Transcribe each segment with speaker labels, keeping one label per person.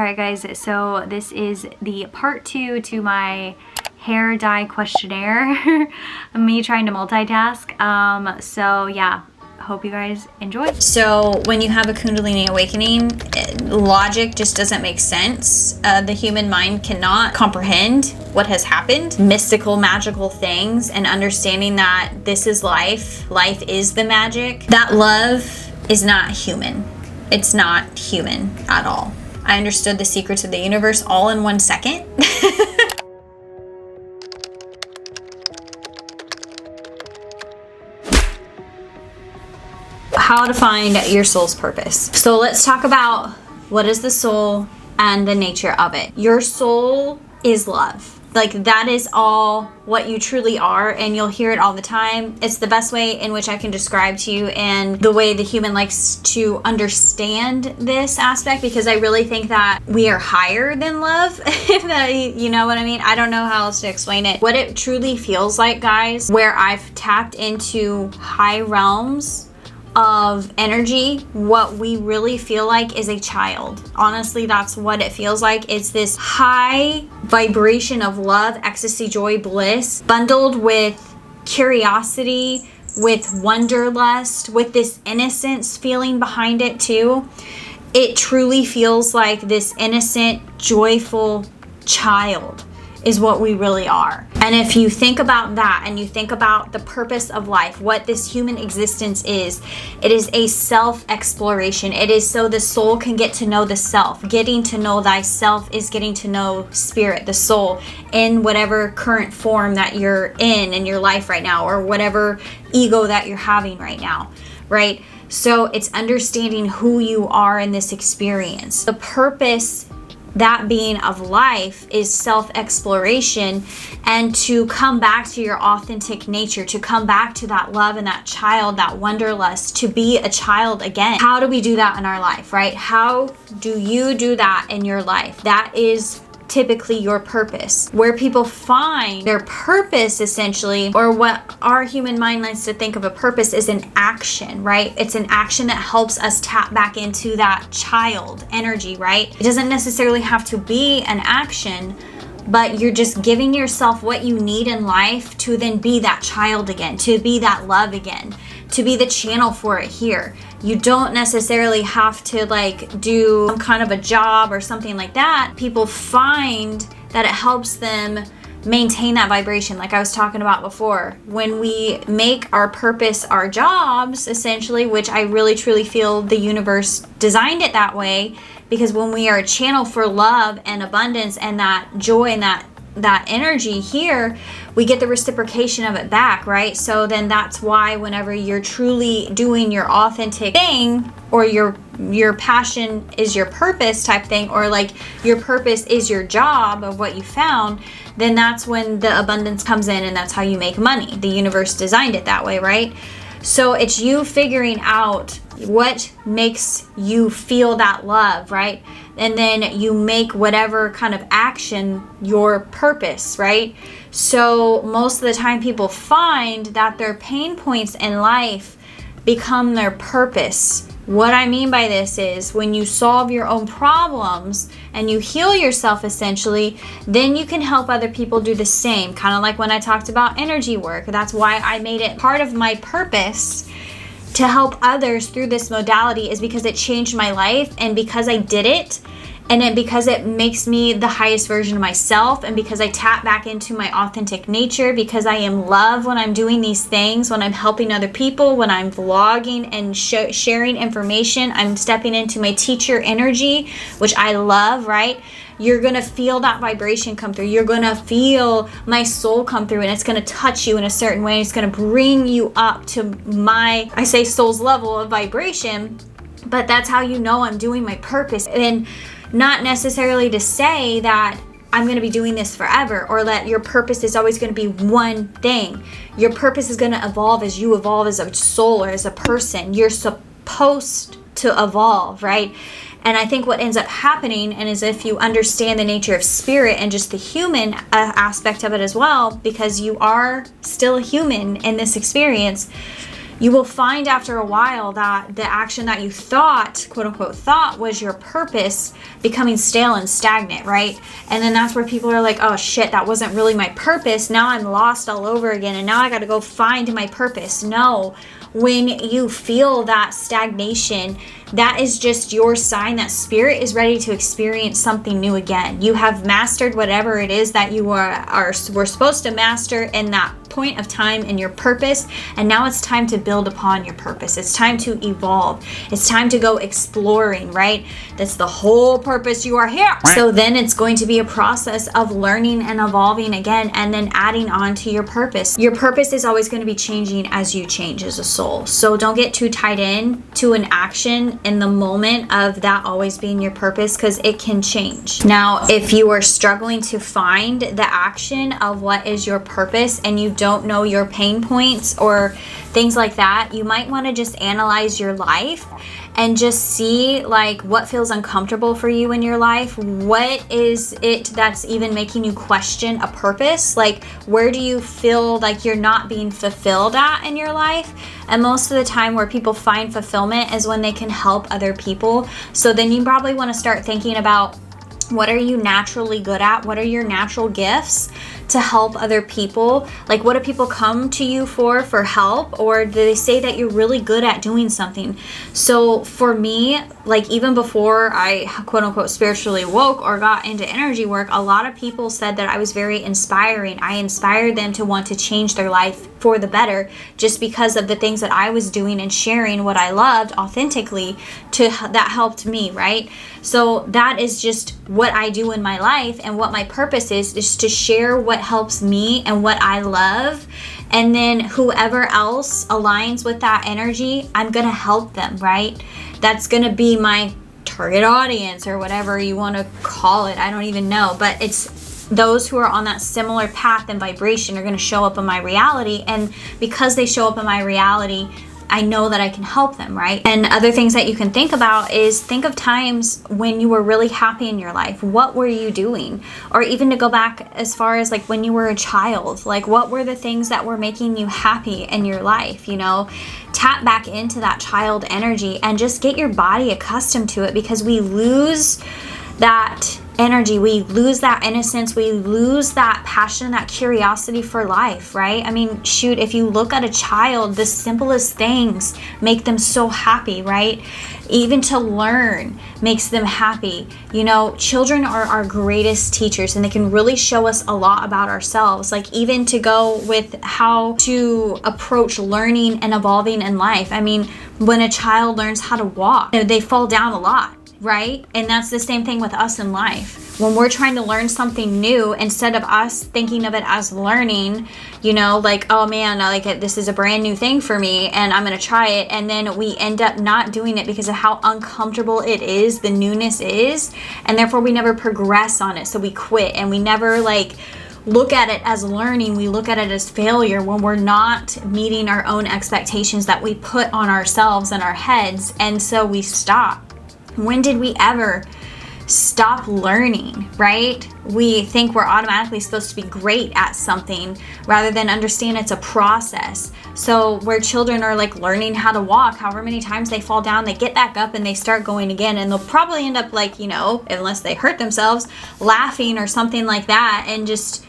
Speaker 1: Alright guys, so this is the part 2 to my hair dye questionnaire. Me trying to multitask. So yeah, hope you guys enjoy. So when you have a Kundalini awakening, logic just doesn't make sense. The human mind cannot comprehend what has happened. Mystical, magical things, and understanding that this is life. Life is the magic. That love is not human. It's not human at all. I understood the secrets of the universe all in 1 second. How to find your soul's purpose. So let's talk about what is the soul and the nature of it. Your soul is love. Like, that is all what you truly are, and you'll hear it all the time. It's the best way in which I can describe to you, and the way the human likes to understand this aspect, because I really think that we are higher than love. If that, you know what I mean? I don't know how else to explain it. What it truly feels like, guys, where I've tapped into high realms of energy, what we really feel like is a child. Honestly, that's what it feels like. It's this high vibration of love, ecstasy, joy, bliss, bundled with curiosity, with wanderlust, with this innocence feeling behind it too. It truly feels like this innocent, joyful child is what we really are. And if you think about that, and you think about the purpose of life, what this human existence is, it is a self-exploration. It is so the soul can get to know the self. Getting to know thyself is getting to know spirit, the soul, in whatever current form that you're in your life right now, or whatever ego that you're having right now, right? So it's understanding who you are in this experience. The purpose, that being of life, is self-exploration, and to come back to your authentic nature, to come back to that love and that child, that wanderlust, to be a child again. How do we do that in our life, right? How do you do that in your life? That is typically your purpose. Where people find their purpose, essentially, or what our human mind likes to think of a purpose, is an action, right? It's an action that helps us tap back into that child energy, right? It doesn't necessarily have to be an action, but you're just giving yourself what you need in life to then be that child again, to be that love again, to be the channel for it here. You don't necessarily have to like do some kind of a job or something like that. People find that it helps them maintain that vibration, like I was talking about before. When we make our purpose our jobs, essentially, which I really truly feel the universe designed it that way, because when we are a channel for love and abundance and that joy and that energy here, we get the reciprocation of it back, right? So then that's why whenever you're truly doing your authentic thing, or your passion is your purpose type thing, or like your purpose is your job of what you found, then that's when the abundance comes in, and that's how you make money. The universe designed it that way, right? So it's you figuring out what makes you feel that love, right? And then you make whatever kind of action your purpose, right? So most of the time people find that their pain points in life become their purpose. What I mean by this is, when you solve your own problems and you heal yourself, essentially, then you can help other people do the same. Kind of like when I talked about energy work. That's why I made it part of my purpose to help others through this modality, is because it changed my life, and because I did it, and then because it makes me the highest version of myself, and because I tap back into my authentic nature, because I am love when I'm doing these things, when I'm helping other people, when I'm vlogging and sharing information, I'm stepping into my teacher energy, which I love, right? You're gonna feel that vibration come through. You're gonna feel my soul come through, and it's gonna touch you in a certain way. It's gonna bring you up to my, I say soul's level of vibration, but that's how you know I'm doing my purpose. And not necessarily to say that I'm going to be doing this forever, or that your purpose is always going to be one thing. Your purpose is going to evolve as you evolve as a soul or as a person. You're supposed to evolve, right? And I think what ends up happening, and is if you understand the nature of spirit and just the human aspect of it as well, because you are still a human in this experience, you will find after a while that the action that you thought, quote unquote, thought was your purpose becoming stale and stagnant, right? And then that's where people are like, oh shit, that wasn't really my purpose. Now I'm lost all over again. And now I got to go find my purpose. No, when you feel that stagnation, that is just your sign that spirit is ready to experience something new again. You have mastered whatever it is that you were supposed to master in that point of time in your purpose, and now it's time to build upon your purpose. It's time to evolve. It's time to go exploring, right? That's the whole purpose you are here. So then it's going to be a process of learning and evolving again, and then adding on to your purpose. Your purpose is always going to be changing as you change as a soul. So don't get too tied in to an action in the moment of that always being your purpose, because it can change. Now, if you are struggling to find the action of what is your purpose and you don't know your pain points or things like that, you might want to just analyze your life and just see like what feels uncomfortable for you in your life. What is it that's even making you question a purpose? Like, where do you feel like you're not being fulfilled at in your life? And most of the time where people find fulfillment is when they can help other people. So then you probably want to start thinking about, what are you naturally good at? What are your natural gifts to help other people? Like, what do people come to you for help? Or do they say that you're really good at doing something? So for me, like even before I quote unquote spiritually woke or got into energy work, a lot of people said that I was very inspiring. I inspired them to want to change their life for the better just because of the things that I was doing and sharing what I loved authentically that helped me, right? So that is just what I do in my life, and what my purpose is to share what helps me and what I love. And then whoever else aligns with that energy, I'm going to help them, right? That's going to be my target audience, or whatever you want to call it. I don't even know, but it's those who are on that similar path and vibration are going to show up in my reality. And because they show up in my reality, I know that I can help them, right? And other things that you can think about is think of times when you were really happy in your life. What were you doing? Or even to go back as far as like when you were a child, like what were the things that were making you happy in your life? You know, tap back into that child energy and just get your body accustomed to it, because we lose that energy, we lose that innocence, we lose that passion, that curiosity for life, right? I mean, shoot, if you look at a child, the simplest things make them so happy, right? Even to learn makes them happy. You know, children are our greatest teachers, and they can really show us a lot about ourselves. Like even to go with how to approach learning and evolving in life. I mean, when a child learns how to walk, they fall down a lot, right? And that's the same thing with us in life. When we're trying to learn something new, instead of us thinking of it as learning, you know, like, oh man, like this is a brand new thing for me and I'm going to try it. And then we end up not doing it because of how uncomfortable it is, the newness is. And therefore we never progress on it. So we quit, and we never like look at it as learning. We look at it as failure when we're not meeting our own expectations that we put on ourselves and our heads. And so we stop. When did we ever stop learning, right? We think we're automatically supposed to be great at something rather than understand it's a process. So where children are like learning how to walk, however many times they fall down, they get back up and they start going again, and they'll probably end up like, you know, unless they hurt themselves, laughing or something like that, and just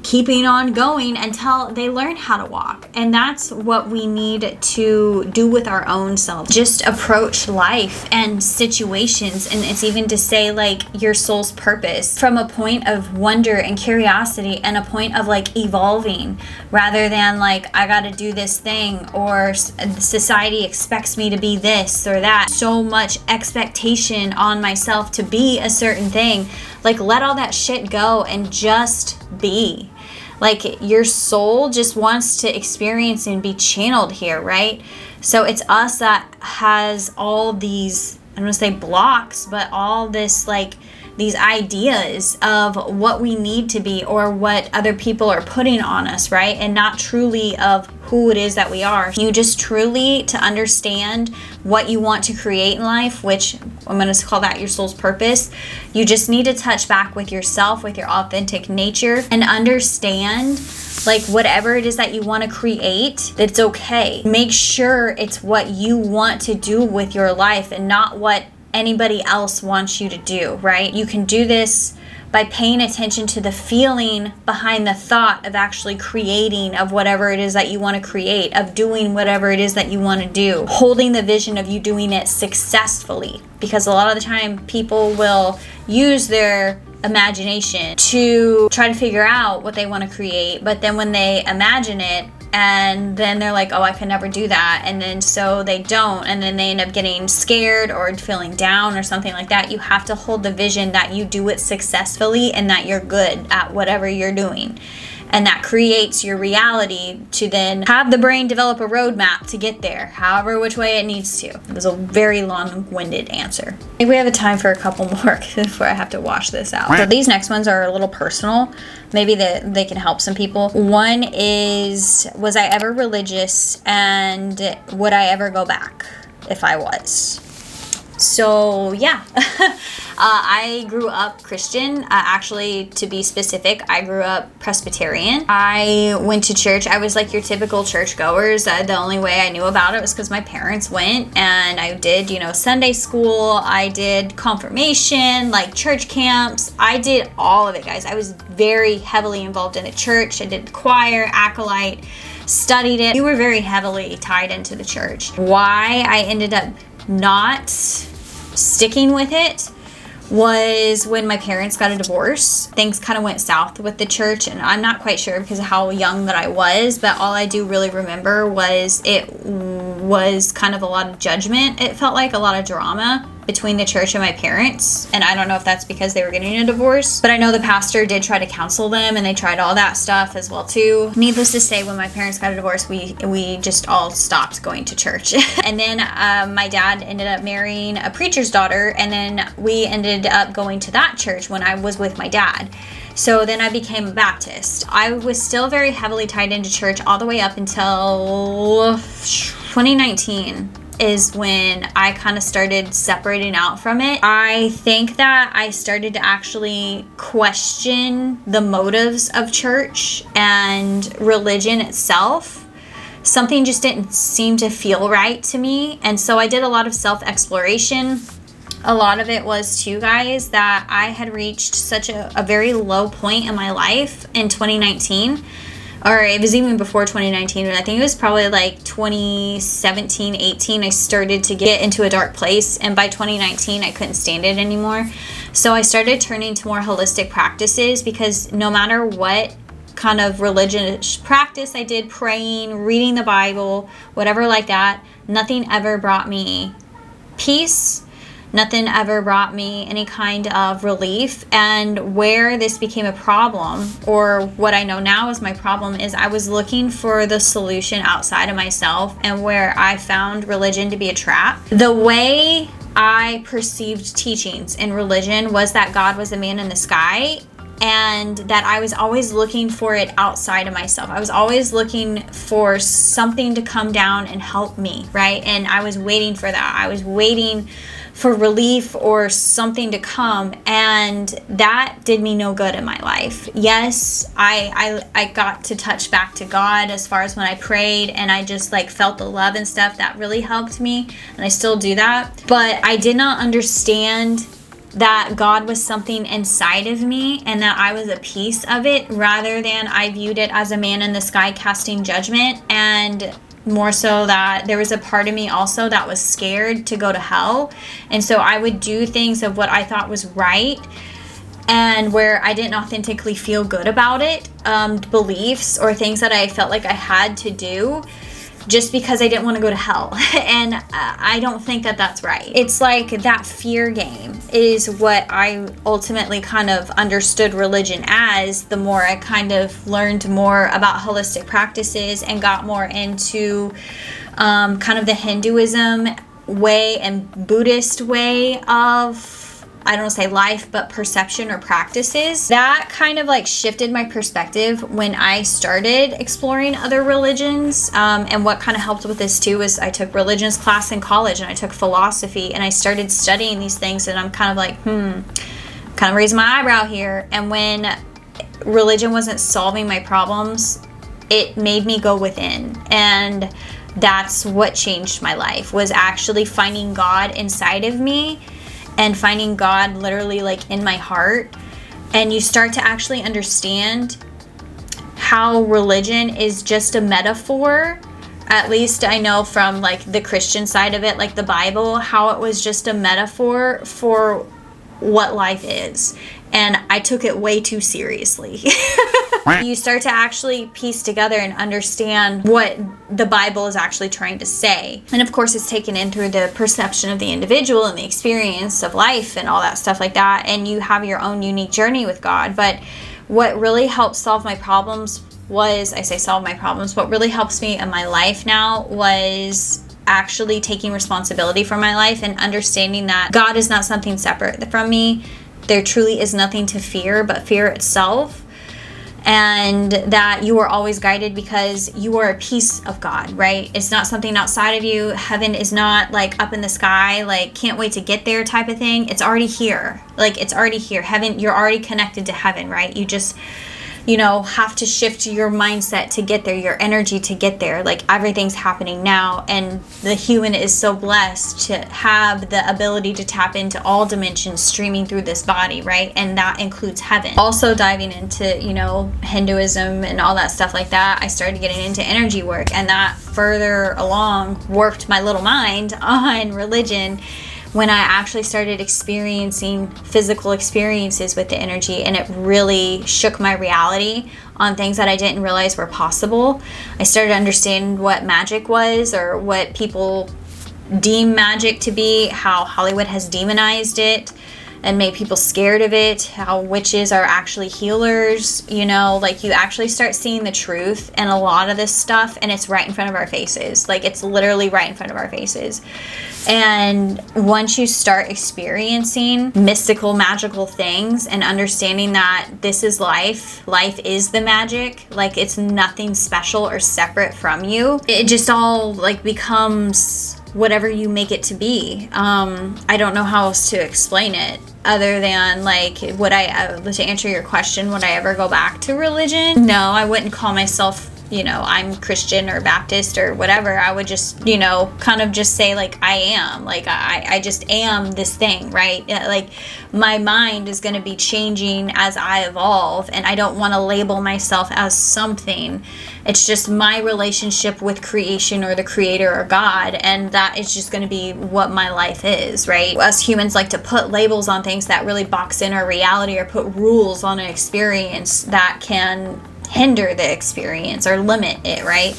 Speaker 1: keeping on going until they learn how to walk. And that's what we need to do with our own self. Just approach life and situations, and it's even to say like your soul's purpose from a point of wonder and curiosity, and a point of like evolving, rather than like I gotta do this thing, or society expects me to be this or that. So much expectation on myself to be a certain thing. Like let all that shit go and just be. Like your soul just wants to experience and be channeled here, right? So it's us that has all these, I don't want to say blocks, but all this like these ideas of what we need to be or what other people are putting on us, right? And not truly of who it is that we are. You just truly to understand what you want to create in life, which I'm going to call that your soul's purpose. You just need to touch back with yourself, with your authentic nature, and understand Like whatever it is that you want to create, it's okay. Make sure it's what you want to do with your life and not what anybody else wants you to do, right? You can do this by paying attention to the feeling behind the thought of actually creating, of whatever it is that you want to create, of doing whatever it is that you want to do, holding the vision of you doing it successfully. Because a lot of the time people will use their imagination to try to figure out what they want to create, but then when they imagine it and then they're like, oh, I can never do that, and then so they don't, and then they end up getting scared or feeling down or something like that. You have to hold the vision that you do it successfully and that you're good at whatever you're doing, and that creates your reality to then have the brain develop a roadmap to get there, however which way it needs to. It was a very long-winded answer. I think we have a time for a couple more before I have to wash this out. So these next ones are a little personal. Maybe they can help some people. One is, was I ever religious, and would I ever go back if I was? So yeah, I grew up Christian. Actually, to be specific, I grew up Presbyterian. I went to church. I was like your typical churchgoers. The only way I knew about it was because my parents went, and I did, Sunday school. I did confirmation, like church camps. I did all of it, guys. I was very heavily involved in the church. I did the choir, acolyte, studied it. We were very heavily tied into the church. Why I ended up not sticking with it was when my parents got a divorce. Things kind of went south with the church, and I'm not quite sure because of how young that I was, but all I do really remember was it was kind of a lot of judgment. It felt like a lot of drama between the church and my parents, and I don't know if that's because they were getting a divorce, but I know the pastor did try to counsel them, and they tried all that stuff as well too. Needless to say, when my parents got a divorce, we just all stopped going to church. And then my dad ended up marrying a preacher's daughter, and then we ended up going to that church when I was with my dad. So then I became a Baptist. I was still very heavily tied into church all the way up until 2019 is when I kind of started separating out from it. I think that I started to actually question the motives of church and religion itself. Something just didn't seem to feel right to me. And so I did a lot of self-exploration. A lot of it was too, guys, that I had reached such a very low point in my life in 2019. Or it was even before 2019, but I think it was probably like 2017, 18, I started to get into a dark place. And by 2019, I couldn't stand it anymore. So I started turning to more holistic practices, because no matter what kind of religious practice I did, praying, reading the Bible, whatever like that, nothing ever brought me peace. Nothing ever brought me any kind of relief. And where this became a problem, or what I know now is my problem, is I was looking for the solution outside of myself, and where I found religion to be a trap. The way I perceived teachings in religion was that God was a man in the sky, and that I was always looking for it outside of myself. I was always looking for something to come down and help me, right? And I was waiting for that. I was waiting for relief or something to come, and that did me no good in my life. Yes, I got to touch back to God as far as when I prayed, and I just like felt the love and stuff. That really helped me, and I still do that. But I did not understand that God was something inside of me and that I was a piece of it, rather than I viewed it as a man in the sky casting judgment, and more so that there was a part of me also that was scared to go to hell. And so I would do things of what I thought was right, and where I didn't authentically feel good about it, beliefs or things that I felt like I had to do just because I didn't want to go to hell. And I don't think that that's right. It's like that fear game is what I ultimately kind of understood religion as, the more I kind of learned more about holistic practices and got more into kind of the Hinduism way and Buddhist way of, I don't want to say life, but perception or practices. That kind of like shifted my perspective when I started exploring other religions. And what kind of helped with this too is I took religions class in college, and I took philosophy, and I started studying these things, and I'm kind of like, kind of raising my eyebrow here. And when religion wasn't solving my problems, it made me go within. And that's what changed my life, was actually finding God inside of me and finding God literally like in my heart. And you start to actually understand how religion is just a metaphor. At least I know from like the Christian side of it, like the Bible, how it was just a metaphor for what life is. And I took it way too seriously. You start to actually piece together and understand what the Bible is actually trying to say. And of course, it's taken in through the perception of the individual and the experience of life and all that stuff like that. And you have your own unique journey with God. But what really helped solve my problems was, I say solve my problems, what really helps me in my life now was actually taking responsibility for my life and understanding that God is not something separate from me. There truly is nothing to fear but fear itself. And that you are always guided because you are a piece of God, right? It's not something outside of you. Heaven is not like up in the sky, like can't wait to get there type of thing. It's already here. Like it's already here. Heaven, you're already connected to heaven, right? You just, have to shift your mindset to get there, your energy to get there. Like everything's happening now, and the human is so blessed to have the ability to tap into all dimensions streaming through this body, right? And that includes heaven. Also diving into, Hinduism and all that stuff like that, I started getting into energy work, and that further along warped my little mind on religion when I actually started experiencing physical experiences with the energy, and it really shook my reality on things that I didn't realize were possible. I started to understand what magic was, or what people deem magic to be, how Hollywood has demonized it and made people scared of it, how witches are actually healers, like you actually start seeing the truth in a lot of this stuff, and it's right in front of our faces. Like it's literally right in front of our faces. And once you start experiencing mystical, magical things and understanding that this is life is the magic, like it's nothing special or separate from you, it just all like becomes whatever you make it to be. I don't know how else to explain it other than like, to answer your question, would I ever go back to religion? No, I wouldn't call myself, I'm Christian or Baptist or whatever. I would just, kind of just say like, I am, like, I just am this thing, right? Like my mind is going to be changing as I evolve, and I don't want to label myself as something. It's just my relationship with creation or the creator or God, and that is just going to be what my life is, right? Us humans like to put labels on things that really box in our reality, or put rules on an experience that can hinder the experience or limit it, right?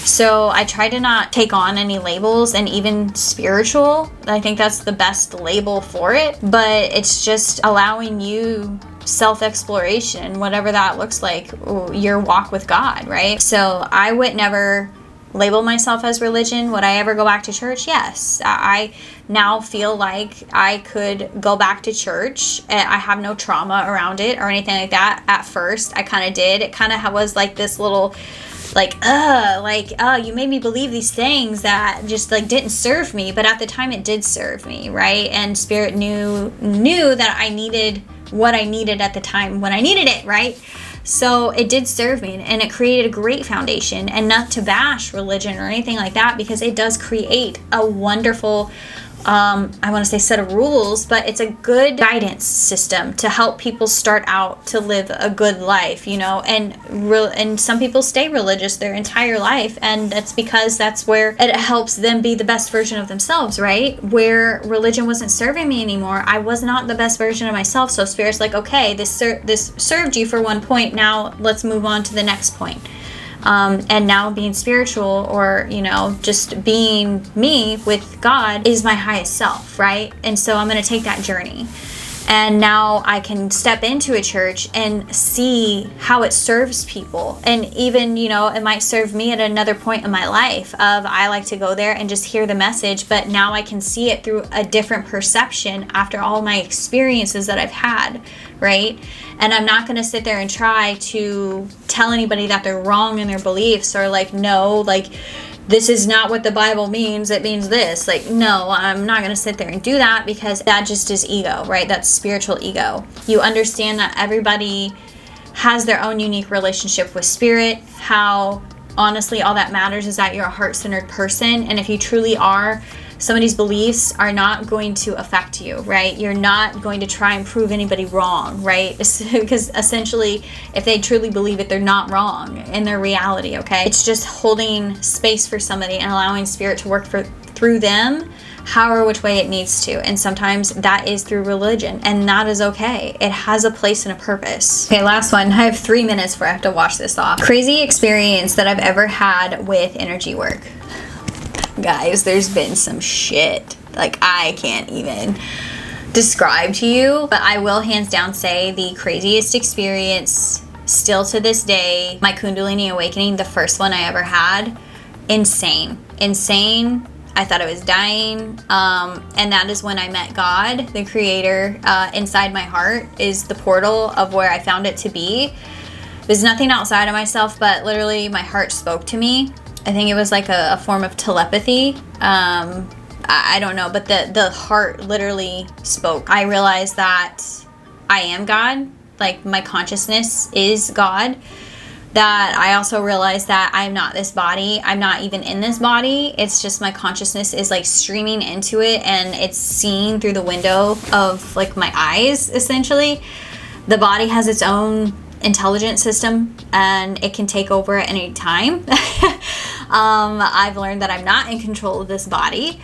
Speaker 1: So I try to not take on any labels, and even spiritual, I think that's the best label for it. But it's just allowing you self-exploration, whatever that looks like, your walk with God, right? So I would never label myself as religion. Would I ever go back to church? Yes. I now feel like I could go back to church. I have no trauma around it or anything like that. At first, I kind of did. It kind of was like this little, you made me believe these things that just like didn't serve me. But at the time, it did serve me, right? And Spirit knew that I needed what I needed at the time when I needed it, right? So it did serve me, and it created a great foundation. And not to bash religion or anything like that, because it does create a wonderful, I want to say set of rules, but it's a good guidance system to help people start out to live a good life, and some people stay religious their entire life, and that's because that's where it helps them be the best version of themselves, right? Where religion wasn't serving me anymore, I was not the best version of myself. So Spirit's like, okay, this served you for one point, now let's move on to the next point. And now being spiritual, or just being me with God, is my highest self, right? And so I'm going to take that journey, and now I can step into a church and see how it serves people. And even it might serve me at another point in my life of, I like to go there and just hear the message, but now I can see it through a different perception after all my experiences that I've had, right? And I'm not going to sit there and try to tell anybody that they're wrong in their beliefs, or like, no, like, this is not what the Bible means, it means this. Like, no, I'm not going to sit there and do that, because that just is ego, right? That's spiritual ego. You understand that everybody has their own unique relationship with spirit, how honestly all that matters is that you're a heart-centered person. And if you truly are, somebody's beliefs are not going to affect you, right? You're not going to try and prove anybody wrong, right? Because essentially, if they truly believe it, they're not wrong in their reality, okay? It's just holding space for somebody and allowing spirit to work through them however which way it needs to. And sometimes that is through religion, and that is okay. It has a place and a purpose. Okay, last one. I have 3 minutes before I have to wash this off. Crazy experience that I've ever had with energy work. Guys, there's been some shit like I can't even describe to you, but I will hands down say the craziest experience still to this day, my Kundalini awakening, the first one I ever had. Insane. I thought I was dying, and that is when I met God, the creator. Inside my heart is the portal of where I found it to be. There's nothing outside of myself, but literally my heart spoke to me. I think it was like a form of telepathy. I don't know, but the heart literally spoke. I realized that I am God, like my consciousness is God. That I also realized that I'm not this body. I'm not even in this body. It's just my consciousness is like streaming into it, and it's seeing through the window of like my eyes, essentially. The body has its own intelligence system, and it can take over at any time. I've learned that I'm not in control of this body.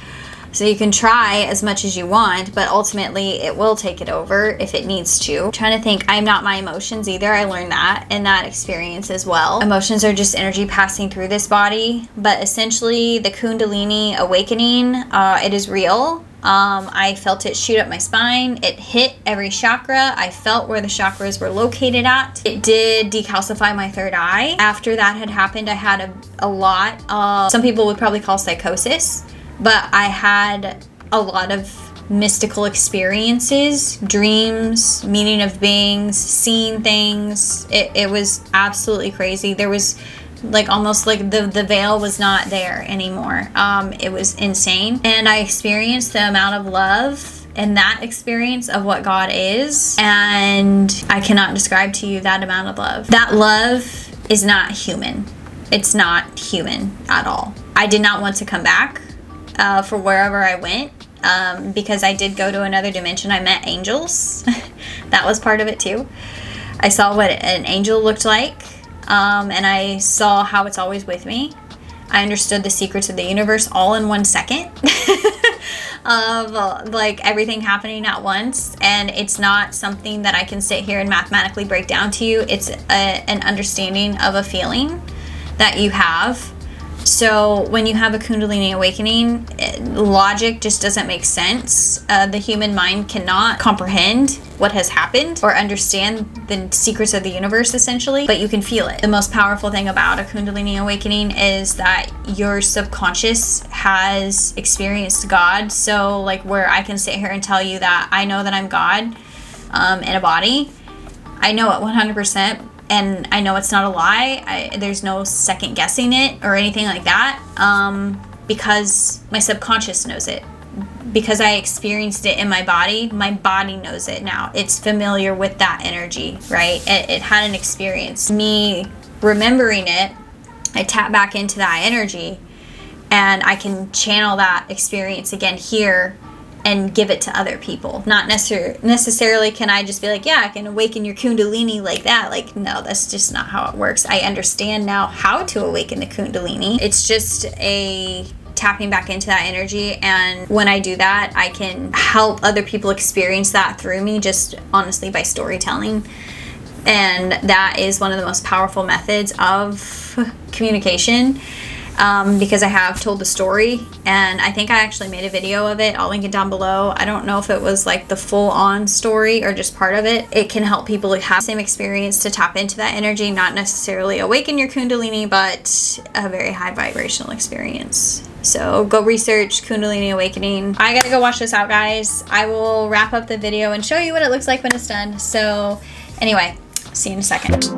Speaker 1: So you can try as much as you want, but ultimately it will take it over if it needs to. I'm trying to think, I'm not my emotions either. I learned that in that experience as well. Emotions are just energy passing through this body, but essentially the Kundalini awakening, it is real. I felt it shoot up my spine. It hit every chakra. I felt where the chakras were located at. It did decalcify my third eye. After that had happened, I had a lot of, some people would probably call psychosis, but I had a lot of mystical experiences, dreams, meaning of beings, seeing things. It was absolutely crazy. There was like almost like the veil was not there anymore. It was insane. And I experienced the amount of love and that experience of what God is. And I cannot describe to you that amount of love. That love is not human. It's not human at all. I did not want to come back for wherever I went, because I did go to another dimension. I met angels. That was part of it too. I saw what an angel looked like, and I saw how it's always with me. I understood the secrets of the universe all in 1 second of like everything happening at once. And it's not something that I can sit here and mathematically break down to you. It's an understanding of a feeling that you have. So when you have a Kundalini awakening, logic just doesn't make sense. The human mind cannot comprehend what has happened or understand the secrets of the universe, essentially, but you can feel it. The most powerful thing about a Kundalini awakening is that your subconscious has experienced God. So like where I can sit here and tell you that I know that I'm God in a body, I know it 100%. And I know it's not a lie. There's no second guessing it or anything like that, because my subconscious knows it. Because I experienced it in my body knows it now. It's familiar with that energy, right? It had an experience. Me remembering it, I tap back into that energy, and I can channel that experience again here and give it to other people. Not necessarily can I just be like, yeah, I can awaken your Kundalini like that. Like, no, that's just not how it works. I understand now how to awaken the Kundalini. It's just a tapping back into that energy, and when I do that, I can help other people experience that through me, just honestly by storytelling. And that is one of the most powerful methods of communication. Because I have told the story, and I think I actually made a video of it. I'll link it down below. I don't know if it was like the full-on story or just part of it. It can help people who have the same experience to tap into that energy, not necessarily awaken your Kundalini, but a very high vibrational experience. So go research Kundalini awakening. I gotta go wash this out, guys. I will wrap up the video and show you what it looks like when it's done. So anyway, see you in a second.